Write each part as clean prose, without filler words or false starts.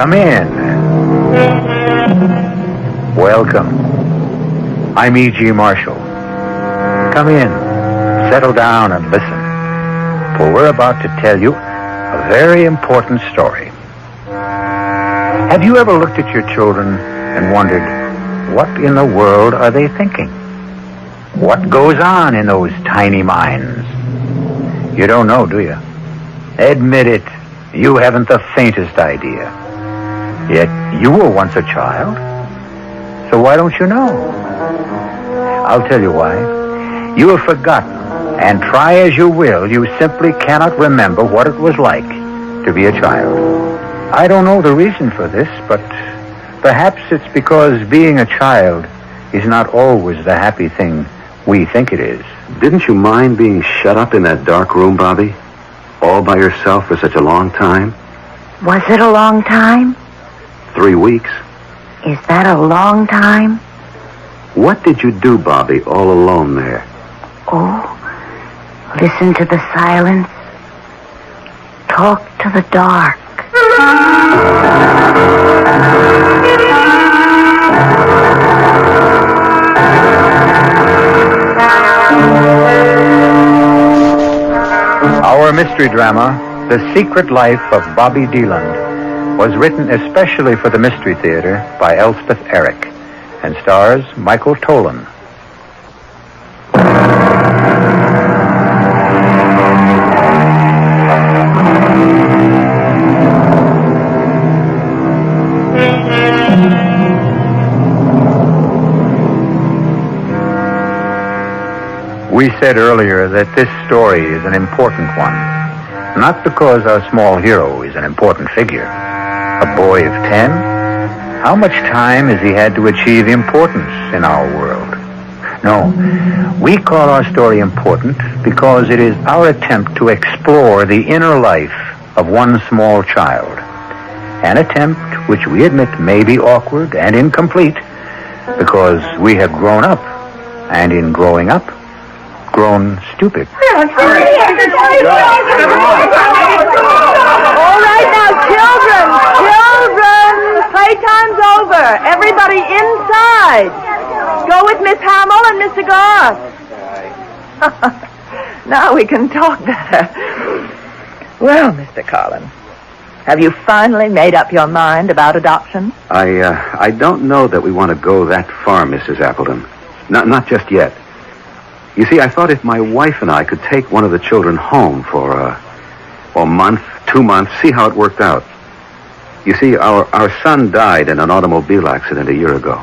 Come in. Welcome. I'm E.G. Marshall. Come in, settle down, and listen, for we're about to tell you a very important story. Have you ever looked at your children and wondered, what in the world are they thinking? What goes on in those tiny minds? You don't know, do you? Admit it, you haven't the faintest idea. Yet you were once a child. So why don't you know? I'll tell you why. You have forgotten, and try as you will, you simply cannot remember what it was like to be a child. I don't know the reason for this, but perhaps it's because being a child is not always the happy thing we think it is. Didn't you mind being shut up in that dark room, Bobby? All by yourself for such a long time? Was it a long time? 3 weeks. Is that a long time? What did you do, Bobby, all alone there? Oh, listen to the silence. Talk to the dark. Our mystery drama, The Secret Life of Bobby Deland, was written especially for the Mystery Theater by Elspeth Eric and stars Michael Tolan. We said earlier that this story is an important one, not because our small hero is an important figure. A boy of 10? How much time has he had to achieve importance in our world? No, we call our story important because it is our attempt to explore the inner life of one small child. An attempt which we admit may be awkward and incomplete because we have grown up, and in growing up, grown stupid. All right now, children, playtime's over. Everybody inside. Go with Miss Hamill and Mr. Goss. Now we can talk better. Well, Mr. Collins, have you finally made up your mind about adoption? I don't know that we want to go that far, Mrs. Appleton. Not just yet. You see, I thought if my wife and I could take one of the children home for a month, 2 months, see how it worked out. You see, our son died in an automobile accident a year ago.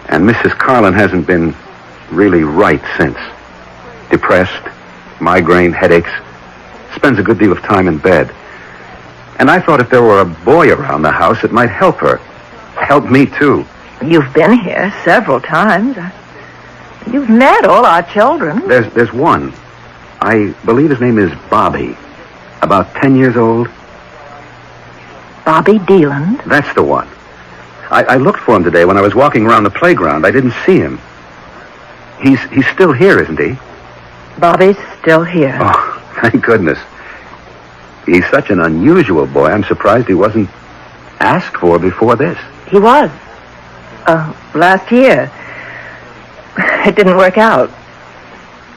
And Mrs. Carlin hasn't been really right since. Depressed, migraine, headaches, spends a good deal of time in bed. And I thought if there were a boy around the house, it might help her. Help me, too. You've been here several times. You've met all our children. There's one. I believe his name is Bobby. About 10 years old. Bobby Deland? That's the one. I looked for him today when I was walking around the playground. I didn't see him. He's still here, isn't he? Bobby's still here. Oh, thank goodness. He's such an unusual boy. I'm surprised he wasn't asked for before this. He was. Last year. It didn't work out.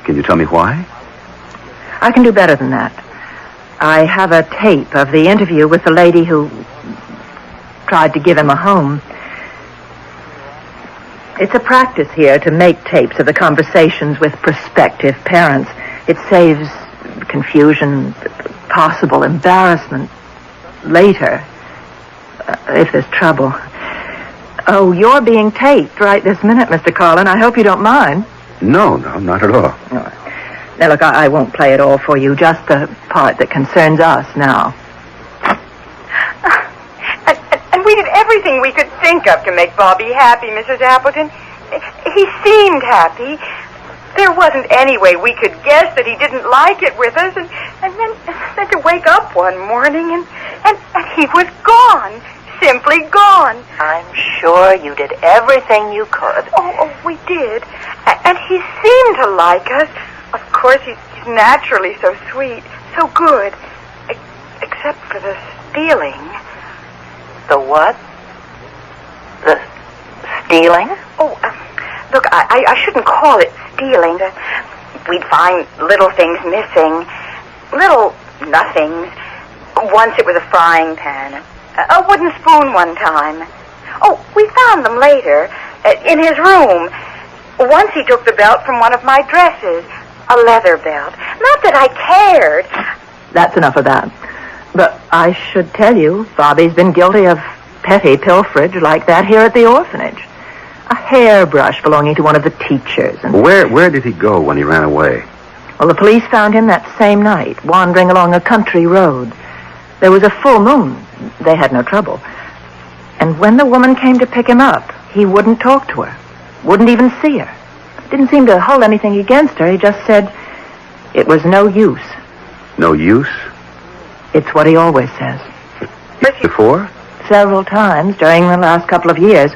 Can you tell me why? I can do better than that. I have a tape of the interview with the lady who tried to give him a home. It's a practice here to make tapes of the conversations with prospective parents. It saves confusion, possible embarrassment later, if there's trouble. Oh, you're being taped right this minute, Mr. Carlin. I hope you don't mind. No, not at all. Now, look, I won't play it all for you, just the part that concerns us now. And we did everything we could think of to make Bobby happy, Mrs. Appleton. He seemed happy. There wasn't any way we could guess that he didn't like it with us. And then to wake up one morning and he was gone. Simply gone. I'm sure you did everything you could. Oh, we did. And he seemed to like us. Of course, he's naturally so sweet, so good. Except for the stealing. The what? The stealing? Oh, look, I shouldn't call it stealing. We'd find little things missing. Little nothings. Once it was a frying pan. A wooden spoon one time. Oh, we found them later. In his room. Once he took the belt from one of my dresses. A leather belt. Not that I cared. That's enough of that. But I should tell you, Bobby's been guilty of petty pilferage like that here at the orphanage. A hairbrush belonging to one of the teachers. And Where did he go when he ran away? well, the police found him that same night, wandering along a country road. There was a full moon. They had no trouble. And when the woman came to pick him up, he wouldn't talk to her. Wouldn't even see her. Didn't seem to hold anything against her. He just said it was no use. No use? It's what he always says. Before? Several times during the last couple of years.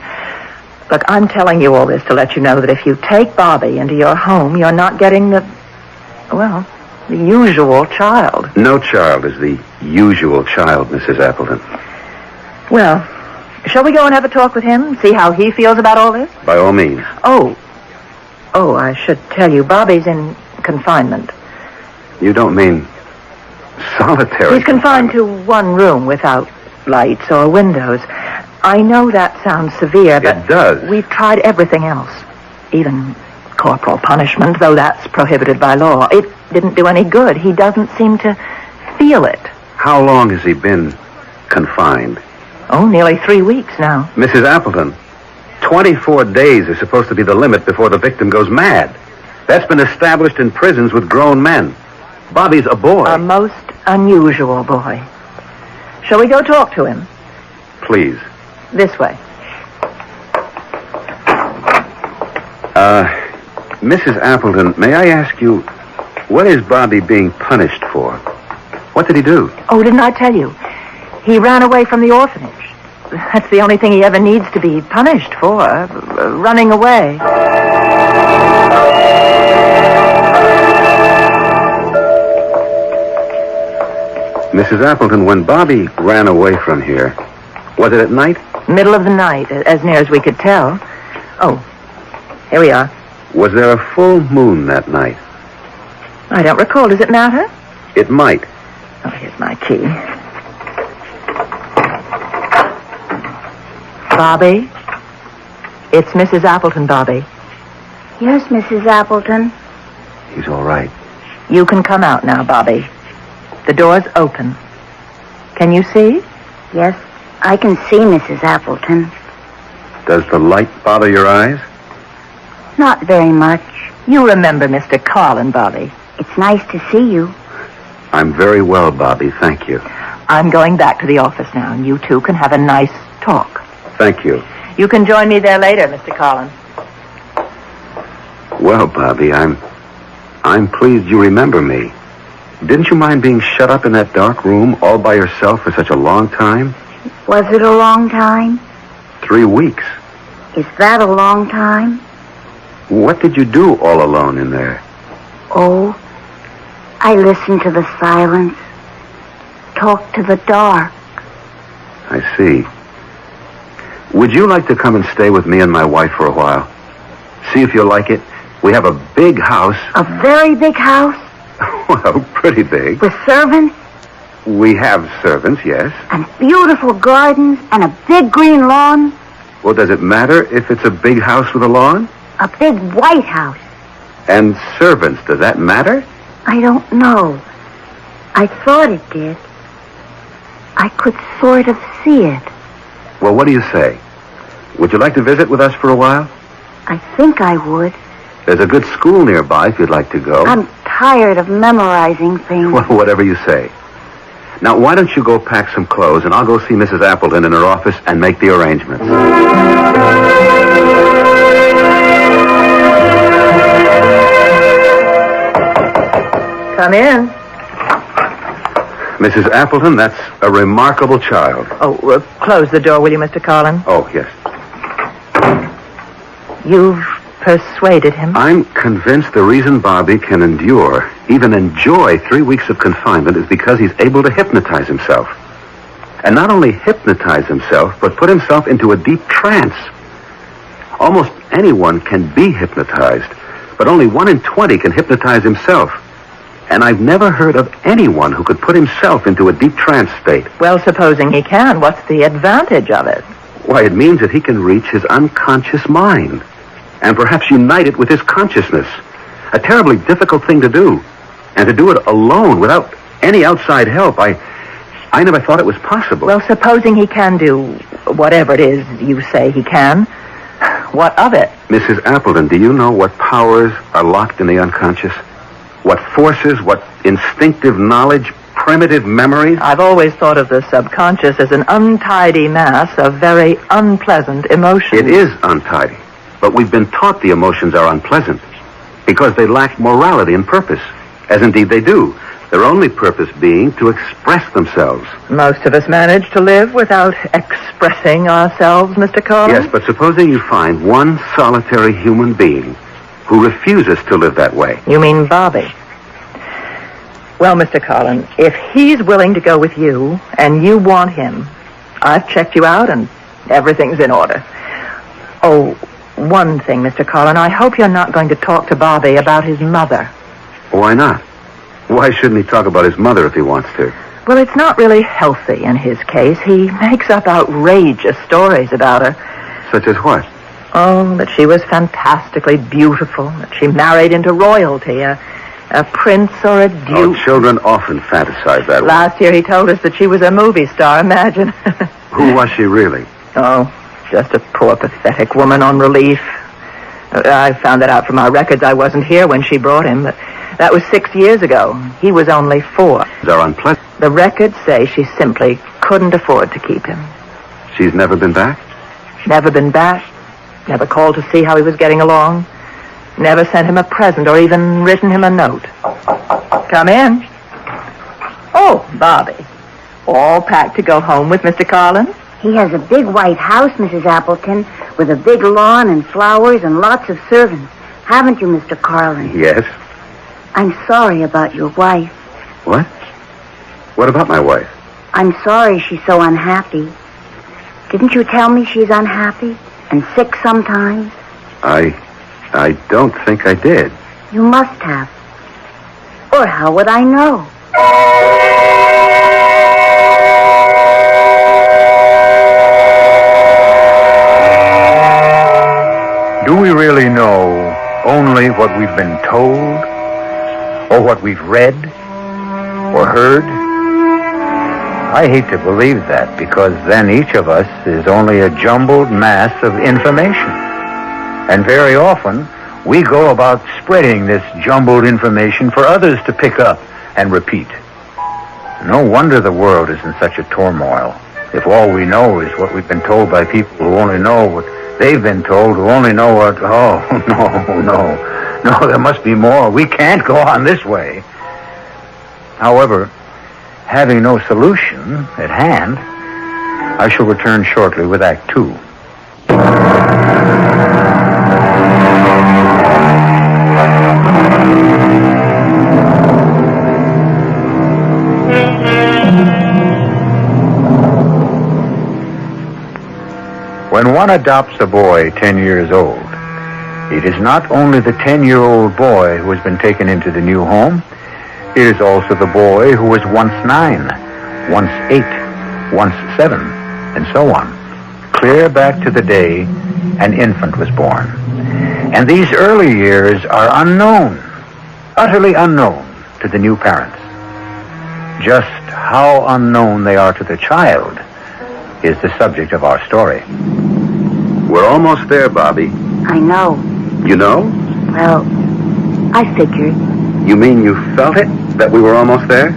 Look, I'm telling you all this to let you know that if you take Bobby into your home, you're not getting the usual child. No child is the usual child, Mrs. Appleton. Well, shall we go and have a talk with him? See how he feels about all this? By all means. Oh, I should tell you, Bobby's in confinement. You don't mean solitary? He's confined to one room without lights or windows. I know that sounds severe, but It does. we've tried everything else. Even corporal punishment, though that's prohibited by law. It didn't do any good. He doesn't seem to feel it. How long has he been confined? Oh, nearly 3 weeks now. Mrs. Appleton, 24 days is supposed to be the limit before the victim goes mad. That's been established in prisons with grown men. Bobby's a boy. A most unusual boy. Shall we go talk to him? Please. This way. Mrs. Appleton, may I ask you, what is Bobby being punished for? What did he do? Oh, didn't I tell you? He ran away from the orphanage. That's the only thing he ever needs to be punished for, running away. Mrs. Appleton, when Bobby ran away from here, was it at night? Middle of the night, as near as we could tell. Oh, here we are. Was there a full moon that night? I don't recall. Does it matter? It might. Oh, here's my key. Bobby? It's Mrs. Appleton, Bobby. Yes, Mrs. Appleton. He's all right. You can come out now, Bobby. The door's open. Can you see? Yes, I can see Mrs. Appleton. Does the light bother your eyes? Not very much. You remember Mr. Carlin, Bobby. It's nice to see you. I'm very well, Bobby, thank you. I'm going back to the office now, and you two can have a nice talk. Thank you. You can join me there later, Mr. Carlin. Well, Bobby, I'm pleased you remember me. Didn't you mind being shut up in that dark room all by yourself for such a long time? Was it a long time? 3 weeks. Is that a long time? What did you do all alone in there? Oh, I listened to the silence. Talked to the dark. I see. Would you like to come and stay with me and my wife for a while? See if you'll like it. We have a big house. A very big house? Well, pretty big. With servants? We have servants, yes. And beautiful gardens and a big green lawn? Well, does it matter if it's a big house with a lawn? A big white house? And servants, does that matter? I don't know. I thought it did. I could sort of see it. Well, what do you say? Would you like to visit with us for a while? I think I would. There's a good school nearby if you'd like to go. I'm tired of memorizing things. Well, whatever you say. Now, why don't you go pack some clothes, and I'll go see Mrs. Appleton in her office and make the arrangements. Come in. Mrs. Appleton, that's a remarkable child. Oh, close the door, will you, Mr. Carlin? Oh, yes. You've persuaded him? I'm convinced the reason Bobby can endure, even enjoy 3 weeks of confinement is because he's able to hypnotize himself. And not only hypnotize himself, but put himself into a deep trance. Almost anyone can be hypnotized, but only 1 in 20 can hypnotize himself. And I've never heard of anyone who could put himself into a deep trance state. Well, supposing he can, what's the advantage of it? Why, it means that he can reach his unconscious mind and perhaps unite it with his consciousness. A terribly difficult thing to do. And to do it alone without any outside help, I never thought it was possible. Well, supposing he can do whatever it is you say he can, what of it? Mrs. Appleton, do you know what powers are locked in the unconscious? What forces, what instinctive knowledge, primitive memories? I've always thought of the subconscious as an untidy mass of very unpleasant emotions. It is untidy, but we've been taught the emotions are unpleasant because they lack morality and purpose, as indeed they do. Their only purpose being to express themselves. Most of us manage to live without expressing ourselves, Mr. Collins. Yes, but supposing you find one solitary human being who refuses to live that way. You mean Bobby? Well, Mr. Collins, if he's willing to go with you and you want him, I've checked you out and everything's in order. Oh, one thing, Mr. Collins, I hope you're not going to talk to Bobby about his mother. Why not? Why shouldn't he talk about his mother if he wants to? Well, it's not really healthy in his case. He makes up outrageous stories about her. Such as what? Oh, that she was fantastically beautiful, that she married into royalty, a prince or a duke. Oh, children often fantasize that way. Last year he told us that she was a movie star, imagine. Who was she really? Oh, just a poor, pathetic woman on relief. I found that out from our records. I wasn't here when she brought him, but that was 6 years ago. He was only 4. They're unpleasant. The records say she simply couldn't afford to keep him. She's never been back? Never been back. Never called to see how he was getting along. Never sent him a present or even written him a note. Come in. Oh, Bobby. All packed to go home with Mr. Collins? He has a big white house, Mrs. Appleton, with a big lawn and flowers and lots of servants. Haven't you, Mr. Carlin? Yes. I'm sorry about your wife. What? What about my wife? I'm sorry she's so unhappy. Didn't you tell me she's unhappy and sick sometimes? I don't think I did. You must have. Or how would I know? Do we really know only what we've been told, or what we've read, or heard? I hate to believe that, because then each of us is only a jumbled mass of information. And very often, we go about spreading this jumbled information for others to pick up and repeat. No wonder the world is in such a turmoil, if all we know is what we've been told by people who only know what they've been told, who only know what... Oh, no, there must be more. We can't go on this way. However, having no solution at hand, I shall return shortly with Act 2. When one adopts a boy 10 years old, it is not only the 10-year-old boy who has been taken into the new home, it is also the boy who was once 9, once 8, once 7, and so on, clear back to the day an infant was born. And these early years are unknown, utterly unknown to the new parents. Just how unknown they are to the child is the subject of our story. We're almost there, Bobby. I know. You know? Well, I figured. You mean you felt it, that we were almost there?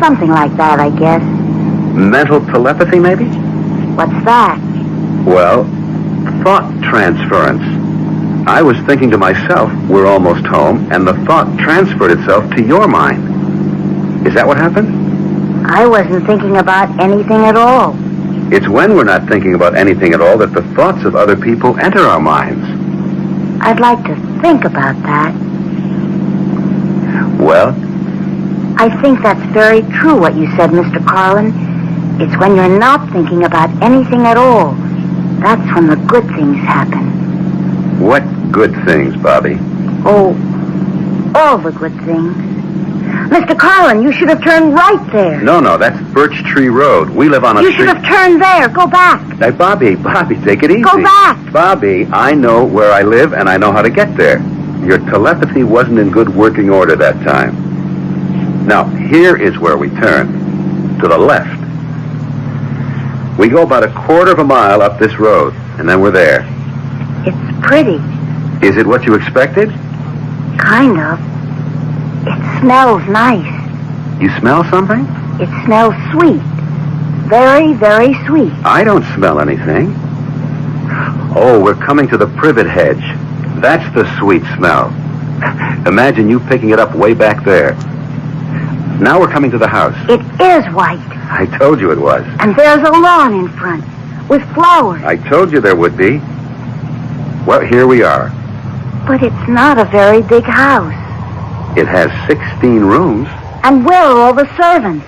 Something like that, I guess. Mental telepathy, maybe? What's that? Well, thought transference. I was thinking to myself, we're almost home, and the thought transferred itself to your mind. Is that what happened? I wasn't thinking about anything at all. It's when we're not thinking about anything at all that the thoughts of other people enter our minds. I'd like to think about that. Well? I think that's very true what you said, Mr. Carlin. It's when you're not thinking about anything at all. That's when the good things happen. What good things, Bobby? Oh, all the good things. Mr. Carlin, you should have turned right there. No, that's Birch Tree Road. We live on a You street... should have turned there. Go back. Hey, Bobby, take it easy. Go back. Bobby, I know where I live, and I know how to get there. Your telepathy wasn't in good working order that time. Now, here is where we turn. To the left. We go about a quarter of a mile up this road, and then we're there. It's pretty. Is it what you expected? Kind of. It smells nice. You smell something? It smells sweet. Very, very sweet. I don't smell anything. Oh, we're coming to the privet hedge. That's the sweet smell. Imagine you picking it up way back there. Now we're coming to the house. It is white. I told you it was. And there's a lawn in front with flowers. I told you there would be. Well, here we are. But it's not a very big house. It has 16 rooms. And where are all the servants?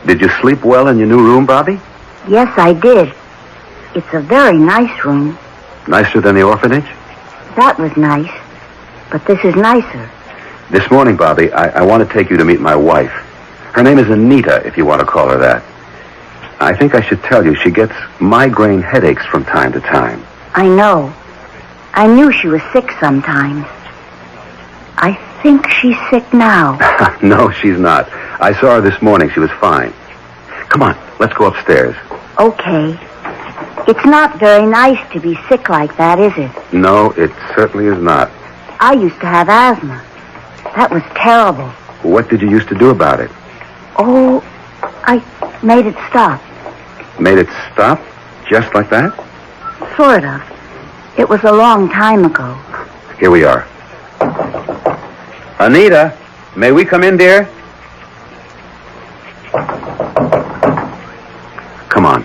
Did you sleep well in your new room, Bobby? Yes, I did. It's a very nice room. Nicer than the orphanage? That was nice. But this is nicer. This morning, Bobby, I want to take you to meet my wife. Her name is Anita, if you want to call her that. I think I should tell you she gets migraine headaches from time to time. I know. I knew she was sick sometimes. I think she's sick now. No, she's not. I saw her this morning. She was fine. Come on, let's go upstairs. Okay. It's not very nice to be sick like that, is it? No, it certainly is not. I used to have asthma. That was terrible. What did you used to do about it? Oh, I made it stop. Made it stop? Just like that? Sort of. It was a long time ago. Here we are. Anita, may we come in, dear? Come on.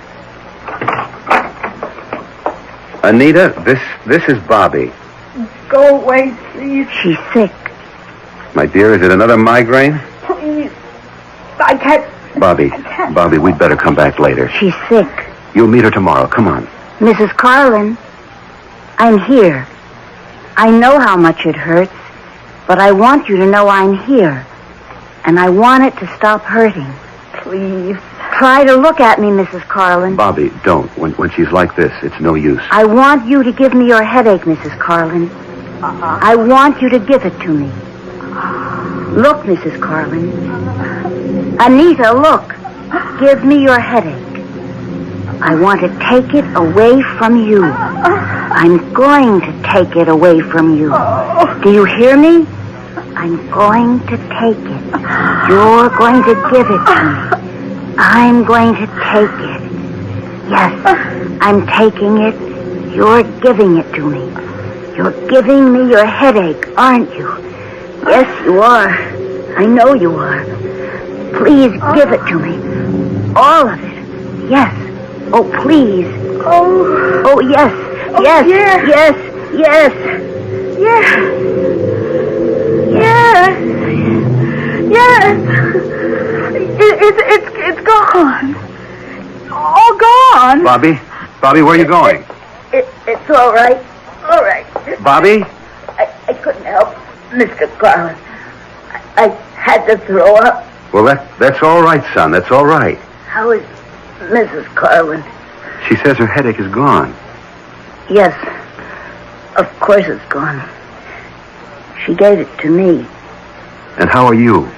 Anita, this is Bobby. Go away, please. She's sick. My dear, is it another migraine? Please. I can't. Bobby, we'd better come back later. She's sick. You'll meet her tomorrow. Come on. Mrs. Carlin, I'm here. I know how much it hurts, but I want you to know I'm here. And I want it to stop hurting. Please. Try to look at me, Mrs. Carlin. Bobby, don't. When she's like this, it's no use. I want you to give me your headache, Mrs. Carlin. I want you to give it to me. Look, Mrs. Carlin. Anita, look. Give me your headache. I want to take it away from you. I'm going to take it away from you. Do you hear me? I'm going to take it. You're going to give it to me. I'm going to take it. Yes, I'm taking it. You're giving it to me. You're giving me your headache, aren't you? Yes, you are. I know you are. Please give it to me. All of it. Yes. Oh, please. Oh, yes. Yes. Yeah. Yes. Yes. Yes. Yes. Yes. It's gone. All gone. Bobby, where are you going? It's all right. All right. Bobby? I couldn't help, Mr. Carlin. I had to throw up. Well, that's all right, son. That's all right. How is Mrs. Carlin? She says her headache is gone. Yes. Of course it's gone. She gave it to me. And how are you?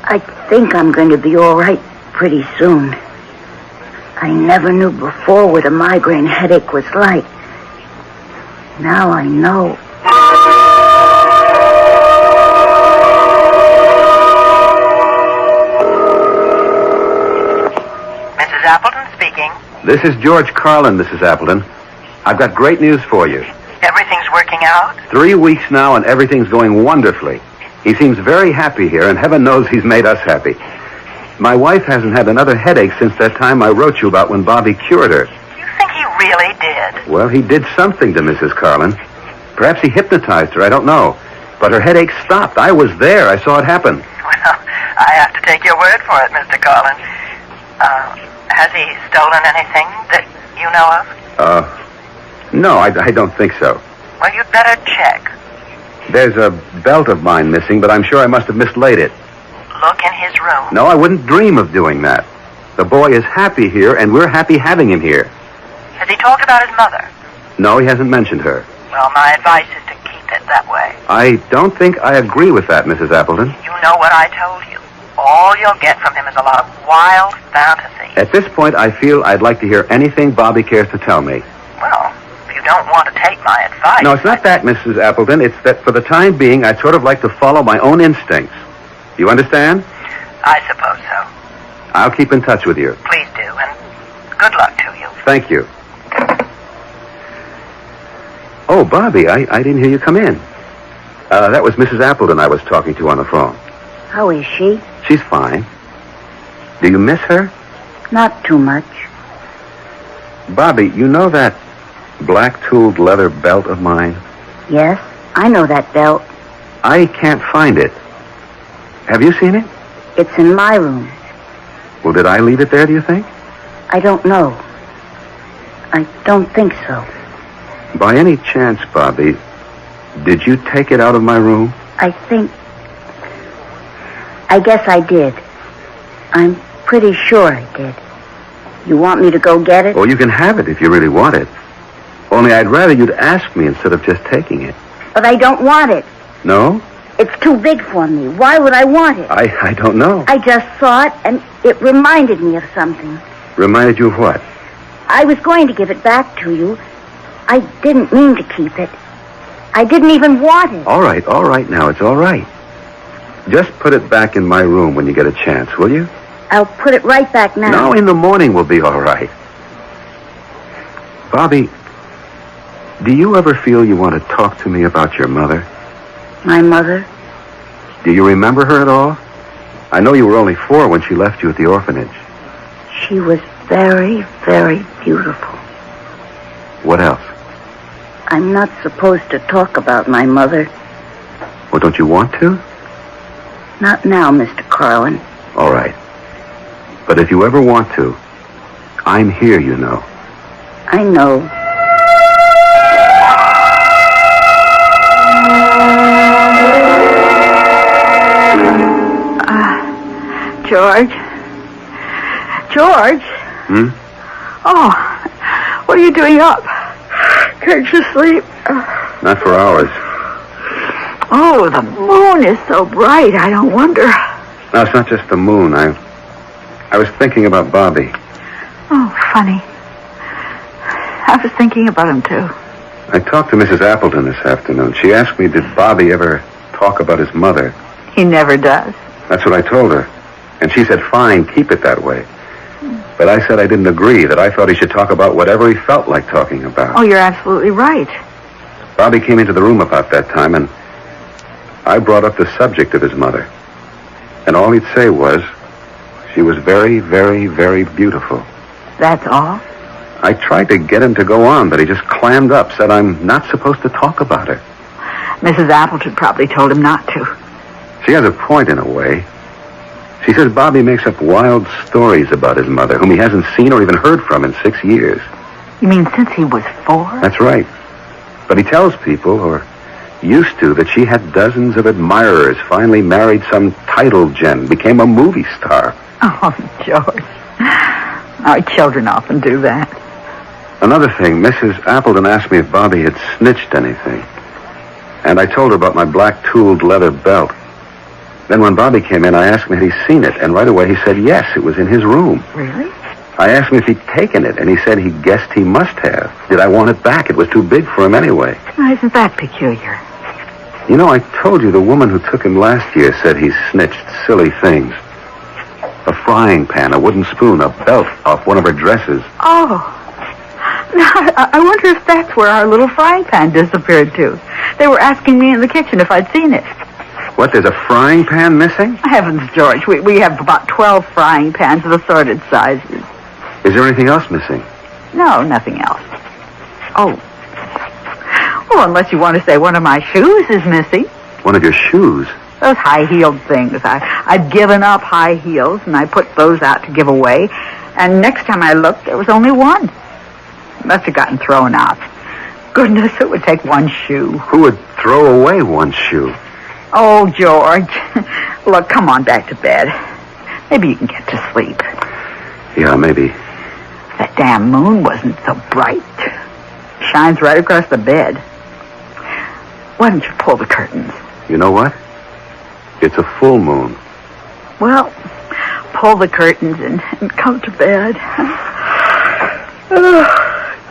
I think I'm going to be all right pretty soon. I never knew before what a migraine headache was like. Now I know. Mrs. Appleton speaking. This is George Carlin, Mrs. Appleton. I've got great news for you. Everything's working out? 3 weeks now, and everything's going wonderfully. He seems very happy here, and heaven knows he's made us happy. My wife hasn't had another headache since that time I wrote you about when Bobby cured her. You think he really did? Well, he did something to Mrs. Carlin. Perhaps he hypnotized her, I don't know. But her headache stopped. I was there. I saw it happen. Well, I have to take your word for it, Mr. Carlin. Has he stolen anything that you know of? No, I don't think so. Well, you'd better check. There's a belt of mine missing, but I'm sure I must have mislaid it. Look in his room. No, I wouldn't dream of doing that. The boy is happy here, and we're happy having him here. Has he talked about his mother? No, he hasn't mentioned her. Well, my advice is to keep it that way. I don't think I agree with that, Mrs. Appleton. You know what I told you. All you'll get from him is a lot of wild fantasy. At this point, I feel I'd like to hear anything Bobby cares to tell me. Well, if you don't want to take my advice... No, it's not that, Mrs. Appleton. It's that for the time being, I'd sort of like to follow my own instincts. You understand? I suppose so. I'll keep in touch with you. Please do, and good luck to you. Thank you. Oh, Bobby, I didn't hear you come in. That was Mrs. Appleton I was talking to on the phone. How is she? She's fine. Do you miss her? Not too much. Bobby, you know that black tooled leather belt of mine? Yes, I know that belt. I can't find it. Have you seen it? It's in my room. Well, did I leave it there, do you think? I don't know. I don't think so. By any chance, Bobby, did you take it out of my room? I guess I did. I'm pretty sure I did. You want me to go get it? Oh, you can have it if you really want it. Only I'd rather you'd ask me instead of just taking it. But I don't want it. No? It's too big for me. Why would I want it? I don't know. I just saw it, and it reminded me of something. Reminded you of what? I was going to give it back to you. I didn't mean to keep it. I didn't even want it. All right now. It's all right. Just put it back in my room when you get a chance, will you? I'll put it right back now. No, in the morning will be all right. Bobby, do you ever feel you want to talk to me about your mother? My mother? Do you remember her at all? I know you were only 4 when she left you at the orphanage. She was very, very beautiful. What else? I'm not supposed to talk about my mother. Well, don't you want to? Not now, Mr. Carlin. All right. But if you ever want to, I'm here, you know. I know. George? George? Hmm? Oh, what are you doing up? Can't you sleep? Not for hours. Oh, the moon is so bright. I don't wonder. No, it's not just the moon. I was thinking about Bobby. Oh, funny. I was thinking about him, too. I talked to Mrs. Appleton this afternoon. She asked me, did Bobby ever talk about his mother? He never does. That's what I told her. And she said, fine, keep it that way. But I said I didn't agree, that I thought he should talk about whatever he felt like talking about. Oh, you're absolutely right. Bobby came into the room about that time, and I brought up the subject of his mother. And all he'd say was, she was very, very, very beautiful. That's all? I tried to get him to go on, but he just clammed up, said I'm not supposed to talk about her. Mrs. Appleton probably told him not to. She has a point in a way. She says Bobby makes up wild stories about his mother, whom he hasn't seen or even heard from in 6 years. You mean since he was 4? That's right. But he tells people, or used to, that she had dozens of admirers, finally married some title gen, became a movie star. Oh, George. Our children often do that. Another thing, Mrs. Appleton asked me if Bobby had snitched anything. And I told her about my black tooled leather belt. Then when Bobby came in, I asked him had he seen it, and right away he said yes, it was in his room. Really? I asked him if he'd taken it, and he said he guessed he must have. Did I want it back? It was too big for him anyway. Oh, isn't that peculiar? You know, I told you the woman who took him last year said he snitched silly things. A frying pan, a wooden spoon, a belt off one of her dresses. Oh. Now, I wonder if that's where our little frying pan disappeared to. They were asking me in the kitchen if I'd seen it. What, there's a frying pan missing? Heavens, George, we have about 12 frying pans of assorted sizes. Is there anything else missing? No, nothing else. Oh. Well, unless you want to say one of my shoes is missing. one of your shoes. Those high-heeled things. I'd given up high heels, and I put those out to give away. And next time I looked, there was only one. Must have gotten thrown out. Goodness, it would take one shoe. Who would throw away one shoe? Oh, George. Look, come on back to bed. Maybe you can get to sleep. Yeah, maybe. That damn moon wasn't so bright. Shines right across the bed. Why don't you pull the curtains? You know what? It's a full moon. Well, pull the curtains and come to bed.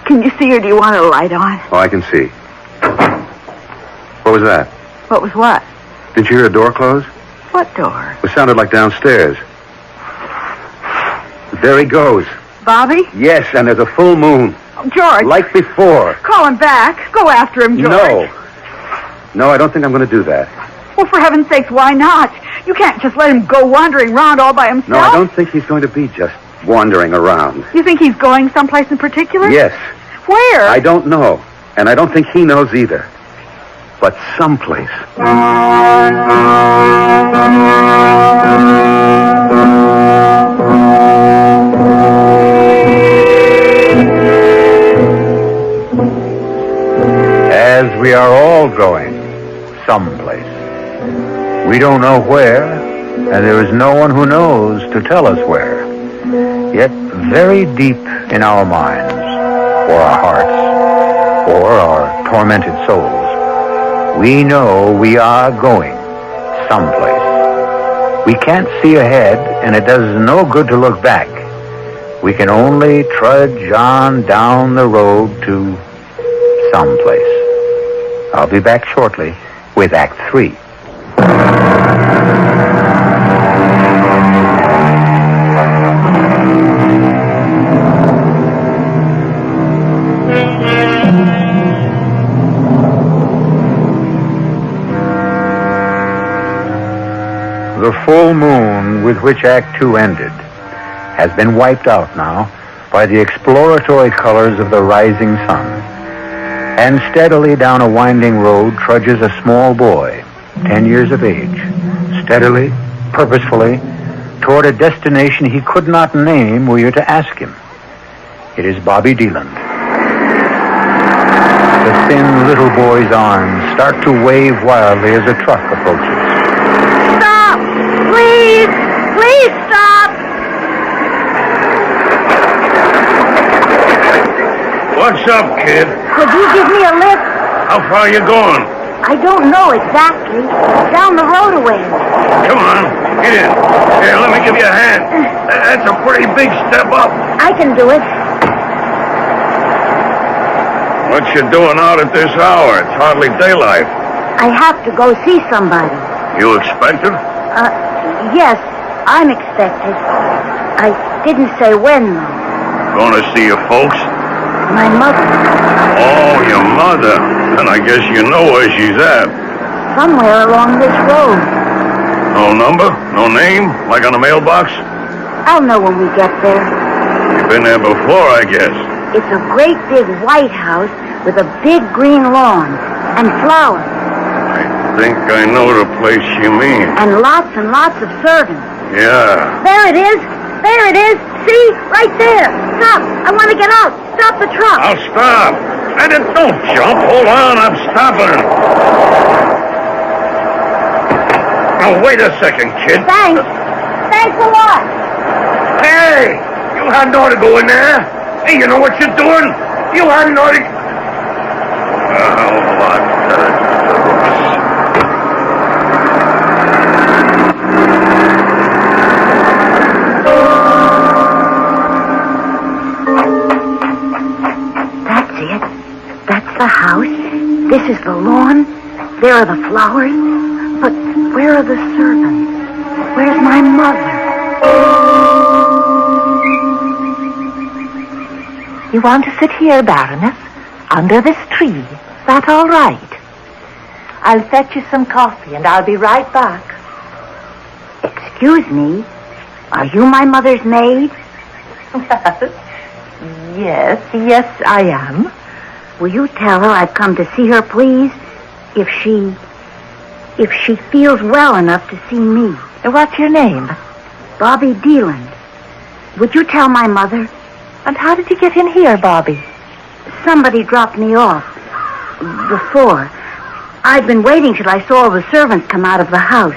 Can you see, or do you want a light on? Oh, I can see. What was that? What was what? Did you hear a door close? What door? It sounded like downstairs. There he goes. Bobby? Yes, and there's a full moon. Oh, George. Like before. Call him back. Go after him, George. No, I don't think I'm going to do that. Well, for heaven's sakes, why not? You can't just let him go wandering around all by himself. No, I don't think he's going to be just wandering around. You think he's going someplace in particular? Yes. Where? I don't know. And I don't think he knows either. But someplace. As we are all going someplace. We don't know where, and there is no one who knows to tell us where. Yet very deep in our minds, or our hearts, or our tormented souls, we know we are going someplace. We can't see ahead, and it does no good to look back. We can only trudge on down the road to someplace. I'll be back shortly with Act 3. The full moon with which Act 2 ended has been wiped out now by the exploratory colors of the rising sun. And steadily down a winding road trudges a small boy, 10 years of age, steadily, purposefully, toward a destination he could not name were you to ask him. It is Bobby Deland. The thin little boy's arms start to wave wildly as a truck approaches. Stop! Please! Please stop! What's up, kid? Could you give me a lift? How far are you going? I don't know exactly. Down the road a ways. Come on, get in. Here, let me give you a hand. That's a pretty big step up. I can do it. What you doing out at this hour? It's hardly daylight. I have to go see somebody. You expected? Yes, I'm expected. I didn't say when, though. Going to see your folks? My mother. Oh, your mother. Then I guess you know where she's at. Somewhere along this road. No number? No name? Like on a mailbox? I'll know when we get there. You've been there before, I guess. It's a great big white house with a big green lawn and flowers. I think I know the place you mean. And lots of servants. Yeah. There it is. There it is. See? Right there. Stop. I want to get out. Stop the truck. I'll stop. And then don't jump. Hold on. I'm stopping. Now, wait a second, kid. Thanks. Thanks a lot. Hey! You hadn't ought to go in there. Hey, you know what you're doing? You hadn't ought to... Oh, what? That's it. That's the house. This is the lawn. There are the flowers. But where are the servants? Where's my mother? You want to sit here, Baroness? Under this tree? Is that all right? I'll fetch you some coffee and I'll be right back. Excuse me. Are you my mother's maid? Yes, I am. Will you tell her I've come to see her, please? If she if she feels well enough to see me. What's your name? Bobby Deland. Would you tell my mother? And how did you get in here, Bobby? Somebody dropped me off. Before. I'd been waiting till I saw all the servants come out of the house.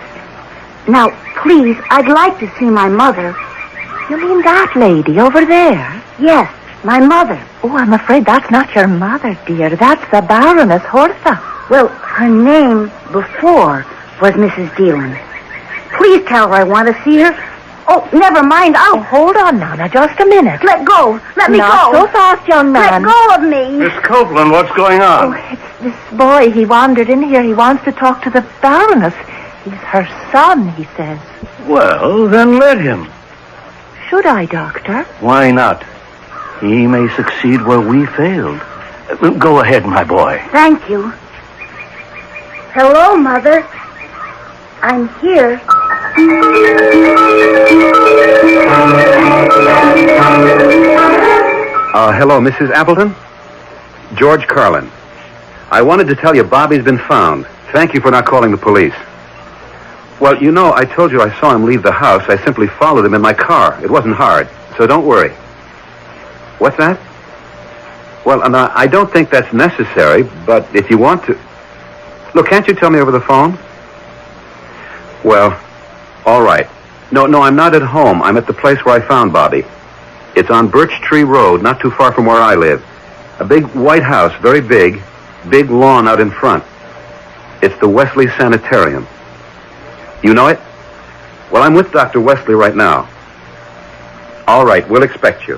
Now, please, I'd like to see my mother. You mean that lady over there? Yes, my mother. Oh, I'm afraid that's not your mother, dear. That's the Baroness Hortha. Well, her name before was Mrs. Deland. Please tell her I want to see her. Oh, never mind. Oh, hold on now. Now, just a minute. Let go. Let me Not go. so fast, young man. Let go of me. Miss Copeland, what's going on? Oh, it's this boy. He wandered in here. He wants to talk to the Baroness. He's her son, he says. Well, then let him. Should I, Doctor? Why not? He may succeed where we failed. Go ahead, my boy. Thank you. Hello, Mother. I'm here. Hello, Mrs. Appleton? George Carlin. I wanted to tell you Bobby's been found. Thank you for not calling the police. Well, you know, I told you I saw him leave the house. I simply followed him in my car. It wasn't hard, so don't worry. What's that? Well, I don't think that's necessary, but if you want to... Look, can't you tell me over the phone? Well, all right. No, I'm not at home. I'm at the place where I found Bobby. It's on Birch Tree Road, not too far from where I live. A big white house, very big. Big lawn out in front. It's the Wesley Sanitarium. You know it? Well, I'm with Dr. Wesley right now. All right, we'll expect you.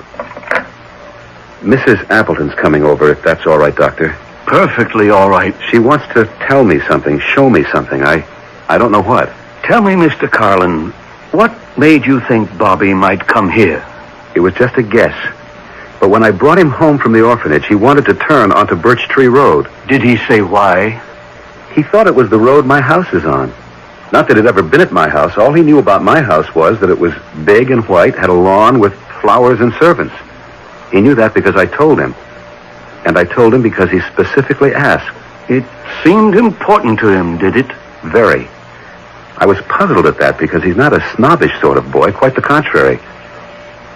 Mrs. Appleton's coming over, if that's all right, Doctor. Perfectly all right. She wants to tell me something, show me something. I don't know what. Tell me, Mr. Carlin, what made you think Bobby might come here? It was just a guess. But when I brought him home from the orphanage, he wanted to turn onto Birch Tree Road. Did he say why? He thought it was the road my house is on. Not that he'd ever been at my house. All he knew about my house was that it was big and white, had a lawn with flowers and servants. He knew that because I told him. And I told him because he specifically asked. It seemed important to him, did it? Very. I was puzzled at that because he's not a snobbish sort of boy, quite the contrary.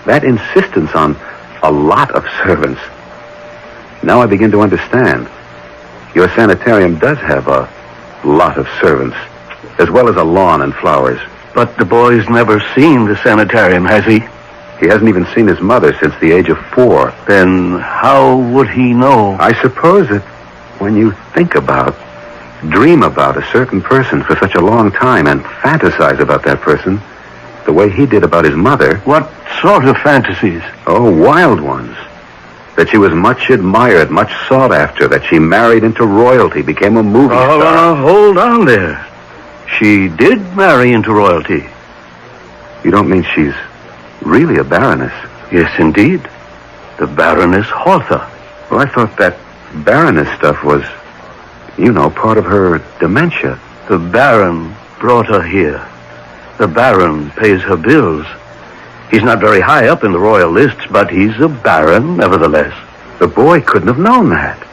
That insistence on a lot of servants. Now I begin to understand. Your sanitarium does have a lot of servants, as well as a lawn and flowers. But the boy's never seen the sanitarium, has he? He hasn't even seen his mother since the age of 4. Then how would he know? I suppose that when you dream about a certain person for such a long time and fantasize about that person the way he did about his mother... What sort of fantasies? Oh, wild ones. That she was much admired, much sought after, that she married into royalty, became a movie star. Hold on there. She did marry into royalty. You don't mean she's really a baroness? Yes, indeed. The Baroness Hortha. Well, I thought that baroness stuff was, part of her dementia. The Baron brought her here. The Baron pays her bills. He's not very high up in the royal lists, but he's a baron, nevertheless. The boy couldn't have known that.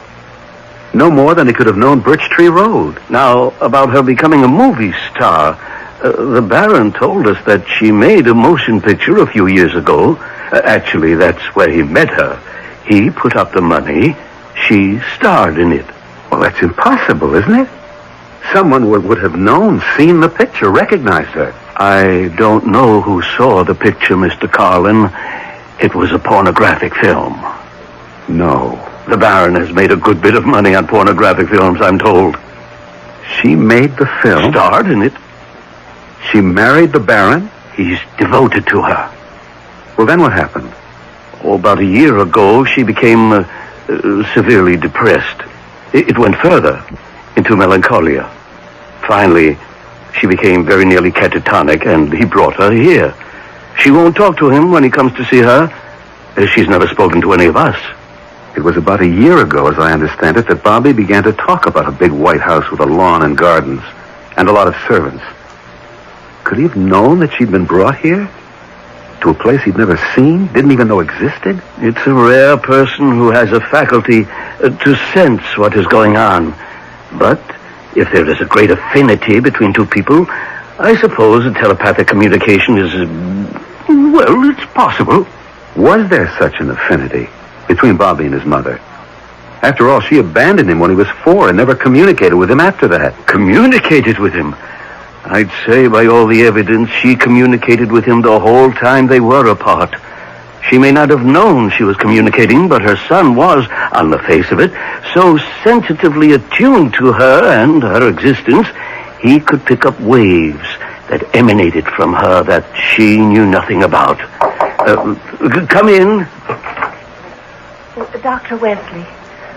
No more than he could have known Birch Tree Road. Now, about her becoming a movie star, the Baron told us that she made a motion picture a few years ago. Actually, that's where he met her. He put up the money. She starred in it. Well, that's impossible, isn't it? Someone would have known, seen the picture, recognized her. I don't know who saw the picture, Mr. Carlin. It was a pornographic film. No. The Baron has made a good bit of money on pornographic films, I'm told. She made the film? Starred in it. She married the Baron? He's devoted to her. Well, then what happened? Oh, about a year ago, she became severely depressed. It went further, into melancholia. Finally, she became very nearly catatonic, and he brought her here. She won't talk to him when he comes to see her. She's never spoken to any of us. It was about a year ago, as I understand it, that Bobby began to talk about a big white house with a lawn and gardens, and a lot of servants. Could he have known that she'd been brought here? To a place he'd never seen, didn't even know existed? It's a rare person who has a faculty to sense what is going on. But If there is a great affinity between two people, I suppose a telepathic communication is, well, it's possible. Was there such an affinity between Bobby and his mother? After all, she abandoned him when he was 4 and never communicated with him after that. Communicated with him? I'd say by all the evidence she communicated with him the whole time they were apart. She may not have known she was communicating, but her son was, on the face of it, so sensitively attuned to her and her existence, he could pick up waves that emanated from her that she knew nothing about. Come in. Dr. Wesley,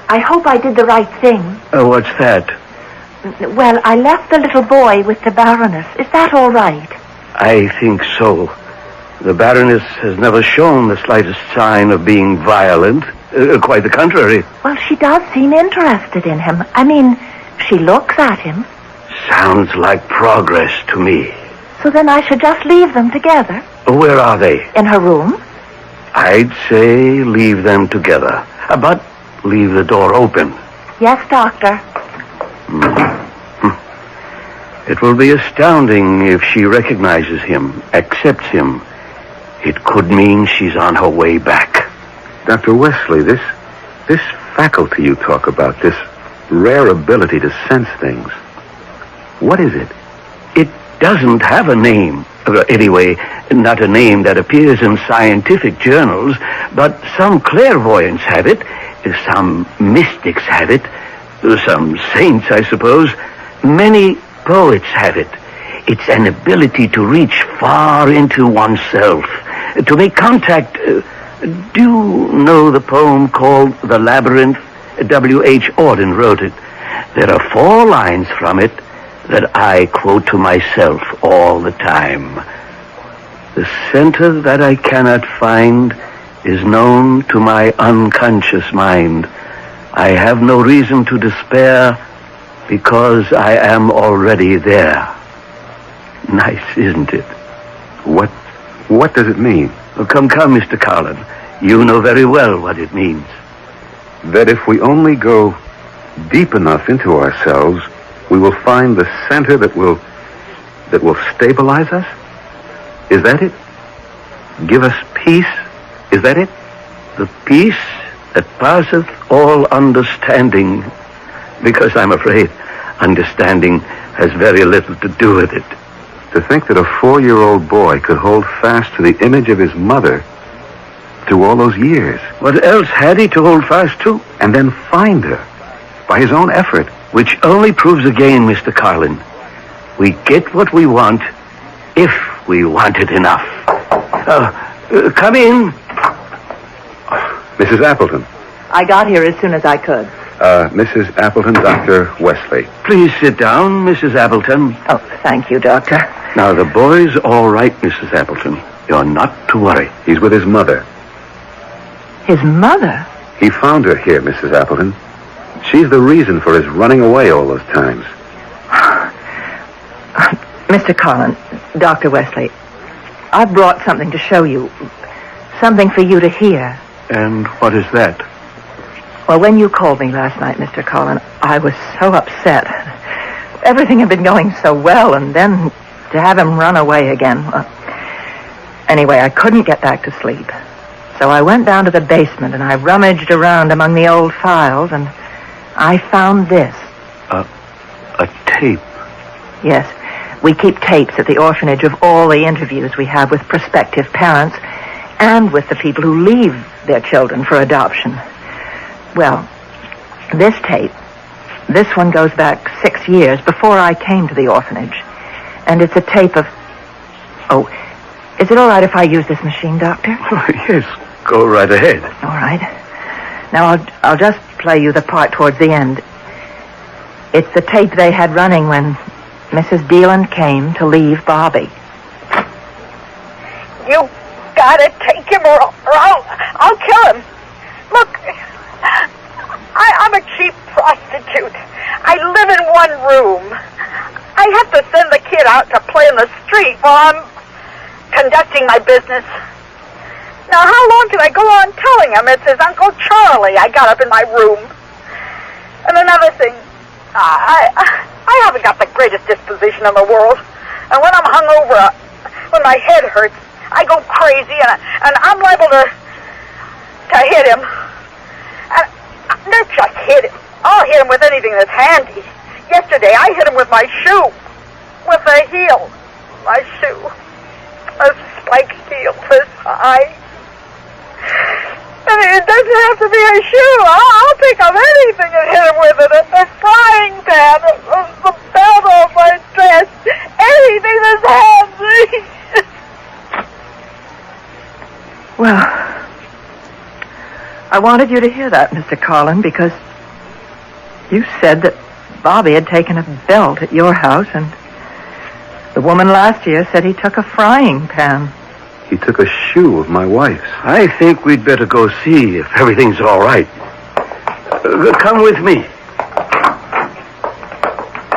I hope I did the right thing. What's that? Well, I left the little boy with the Baroness. Is that all right? I think so. The Baroness has never shown the slightest sign of being violent. Quite the contrary. Well, she does seem interested in him. I mean, she looks at him. Sounds like progress to me. So then I should just leave them together? Where are they? In her room? I'd say leave them together. But leave the door open. Yes, Doctor. It will be astounding if she recognizes him, accepts him. It could mean she's on her way back. Dr. Wesley, this faculty you talk about, this rare ability to sense things, what is it? It doesn't have a name. Anyway, not a name that appears in scientific journals, but some clairvoyants have it, some mystics have it, some saints, I suppose. Many poets have it. It's an ability to reach far into oneself, to make contact. Do you know the poem called The Labyrinth? W.H. Auden wrote it. There are 4 lines from it that I quote to myself all the time. The center that I cannot find is known to my unconscious mind. I have no reason to despair because I am already there. Nice, isn't it? What does it mean? Oh, come, Mr. Carlin. You know very well what it means. That if we only go deep enough into ourselves, we will find the center that will stabilize us? Is that it? Give us peace? Is that it? The peace that passeth all understanding, because I'm afraid understanding has very little to do with it. To think that a 4-year-old boy could hold fast to the image of his mother through all those years. What else had he to hold fast to? And then find her by his own effort. Which only proves again, Mr. Carlin, we get what we want if we want it enough. Come in. Mrs. Appleton. I got here as soon as I could. Mrs. Appleton, Dr. Wesley. Please sit down, Mrs. Appleton. Oh, thank you, Doctor. Now, the boy's all right, Mrs. Appleton. You're not to worry. He's with his mother. His mother? He found her here, Mrs. Appleton. She's the reason for his running away all those times. Mr. Carlin, Dr. Wesley, I brought something to show you. Something for you to hear. And what is that? Well, when you called me last night, Mr. Carlin, I was so upset. Everything had been going so well, and then to have him run away again. Anyway, I couldn't get back to sleep. So I went down to the basement, and I rummaged around among the old files, and I found this. A tape? Yes. We keep tapes at the orphanage of all the interviews we have with prospective parents and with the people who leave their children for adoption. Well, this tape, this one goes back 6 years before I came to the orphanage. And it's a tape of... Oh, is it all right if I use this machine, Doctor? Oh, yes, go right ahead. All right. Now, I'll just play you the part towards the end. It's the tape they had running when Mrs. Deland came to leave Bobby. You gotta take him or I'll kill him. Look, I'm a cheap prostitute. I live in one room. I have to send the kid out to play in the street while I'm conducting my business. Now, how long can I go on telling him it's his Uncle Charlie I got up in my room? And another thing, I I haven't got the greatest disposition in the world. And when I'm hungover, when my head hurts, I go crazy, and I'm liable to hit him. And not just hit him. I'll hit him with anything that's handy. Yesterday, I hit him with my shoe. With the heel. My shoe. A spiked heel this high. I mean, it doesn't have to be a shoe. I'll pick up anything and hit him with it. A frying pan, the belt off my dress, anything that's handy. Well, I wanted you to hear that, Mr. Carlin, because you said that Bobby had taken a belt at your house, and the woman last year said he took a frying pan. He took a shoe of my wife's. I think we'd better go see if everything's all right. Come with me.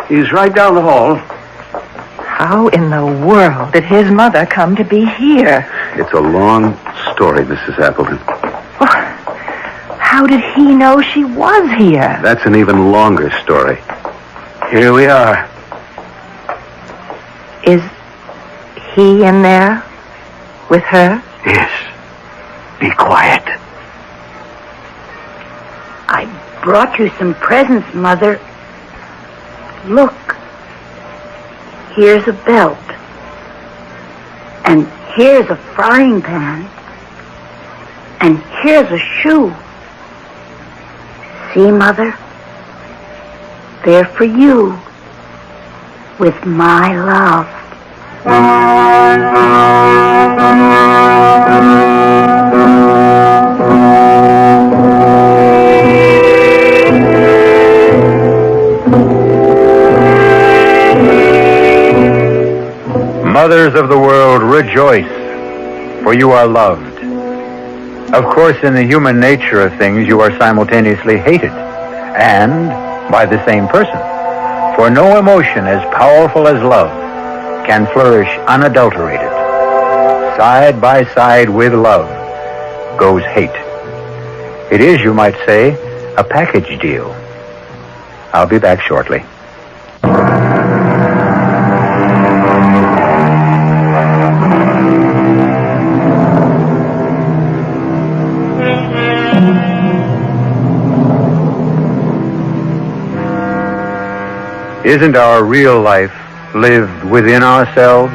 He's right down the hall. How in the world did his mother come to be here? It's a long story, Mrs. Appleton. Well, how did he know she was here? That's an even longer story. Here we are. Is he in there with her? Yes. Be quiet. I brought you some presents, Mother. Look. Here's a belt. And here's a frying pan. And here's a shoe. See, Mother? They're for you. With my love. Mothers of the world, rejoice, for you are loved. Of course, in the human nature of things, you are simultaneously hated, and by the same person. For no emotion as powerful as love can flourish unadulterated. Side by side with love goes hate. It is, you might say, a package deal. I'll be back shortly. Isn't our real life lived within ourselves?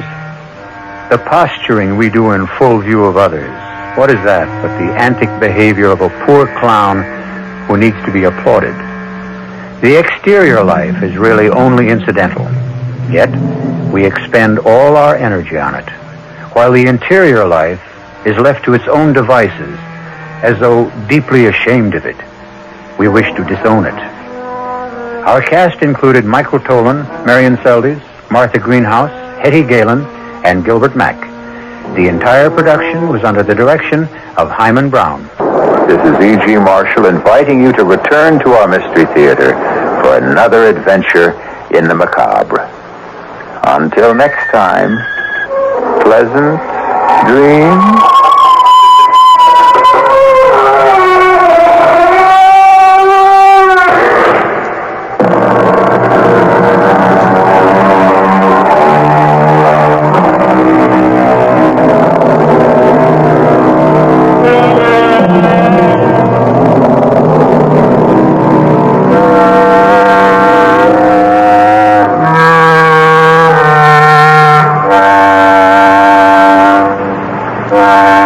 The posturing we do in full view of others, what is that but the antic behavior of a poor clown who needs to be applauded? The exterior life is really only incidental, yet we expend all our energy on it, while the interior life is left to its own devices, as though deeply ashamed of it. We wish to disown it. Our cast included Michael Tolan, Marion Seldes, Martha Greenhouse, Hetty Galen, and Gilbert Mack. The entire production was under the direction of Hyman Brown. This is E.G. Marshall inviting you to return to our Mystery Theater for another adventure in the macabre. Until next time, pleasant dreams. Bye.